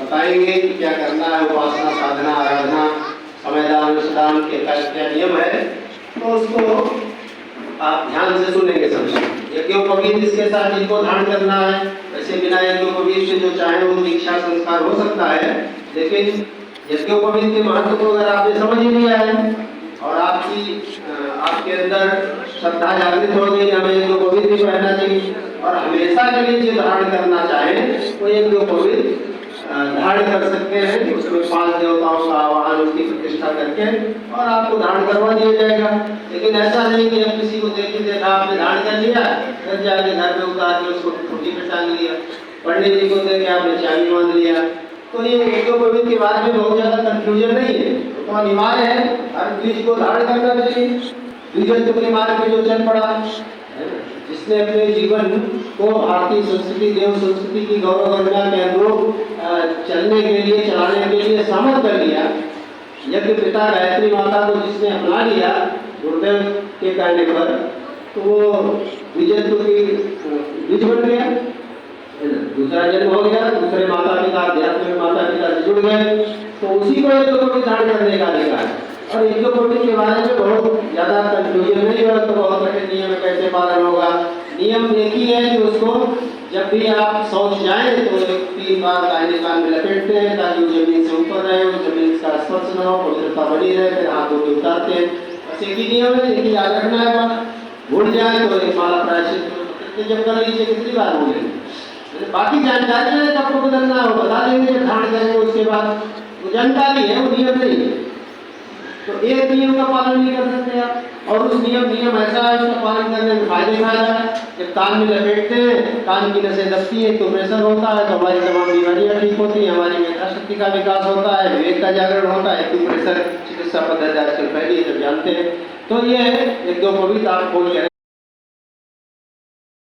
बताएंगे कि क्या करना है, उपासना, साधना, आराधना, समयदान, अनुष्ठान के क्या नियम है, तो उसको आप ध्यान से सुनेंगे समझेंगे। यज्ञोपवीत इसके साथ इनको धारण करना है। वैसे बिना यज्ञोपवीत से जो चाहे वो दीक्षा संस्कार हो सकता है, लेकिन यज्ञोपवीत के महत्व को अगर आपने समझ ही लिया है और आपके अंदर श्रद्धा जागृत हो गई, हमें यज्ञोपवीत भी पहनना चाहिए और हमेशा के लिए जो धारण करना चाहें वो यज्ञोपवीत धारण कर सकते हैं। उसमें 5 देवताओं का आवाहन, उसकी प्रतिष्ठा करके और आपको धारण करवा दिया जाएगा। लेकिन ऐसा नहीं कि अब किसी को देखा आपने धारण कर लिया, फिर जाके घर में उतार के उसको खूंटी पे टांग लिया, पंडित जी को देखे आपने चाबी बांध लिया। तो ये यज्ञोपवीत के बारे में बहुत ज्यादा कंफ्यूजन नहीं है, तो अनिवार्य है हर बीज को धारण करना चाहिए। द्विजत्व के मार्ग में जो चल पड़ा, जिसने अपने जीवन को भारतीय संस्कृति, देव संस्कृति की गौरव गरिमा के अनुरूप चलने के लिए, चलाने के लिए समर्थ कर लिया, यज्ञ पिता गायत्री माता को जिसने अपना लिया गुरुदेव के कहने पर, तो वो द्विजत्व की द्विज बन गया, दूसरा जन्म हो गया, दूसरे माता पिता, अध्यात्म में माता पिता से जुड़ गए, तो उसी को यज्ञोपवीत धारण करने का अधिकार है। और यज्ञोपवीत के बारे में बहुत ज्यादा कंफ्यूजन नहीं हो, तो बहुत कठिन नियम कैसे पालन होगा। नियम एक ही है कि उसको जब भी आप शौच जाएं तो 3 बार दाहिने कान में लपेटते हैं ताकि वो जमीन से ऊपर रहे, वो जमीन का स्पर्श न हो, पवित्रता बनी रहे, फिर हाथों को उतारते हैं। बस एक ही नियम है, एक ही याद रखना है। बात भूल जाए तो एक माला प्रायश्चित जब कर लीजिए, कितनी बार भूलेंगे। बाकी जानकारी है, आपको बदलना हो बता देंगे, जब धारण करेंगे उसके बाद वो जानकारी है, वो नियम नहीं है। तो एक नियम का पालन नहीं कर सकते आप, और उस नियम ऐसा है उसका पालन करने में फायदा है। जब कान में लपेटते हैं, कान की नसें दबती हैं तो प्रेशर होता है, तो हमारी तमाम बीमारियां ठीक होती हैं, हमारी मेधाशक्ति का विकास होता है, विवेक का जागरण होता है। एक्यूप्रेशर चिकित्सा पद्धति आजकल फैली है, जब जानते हैं। तो ये यज्ञोपवीत आप खोल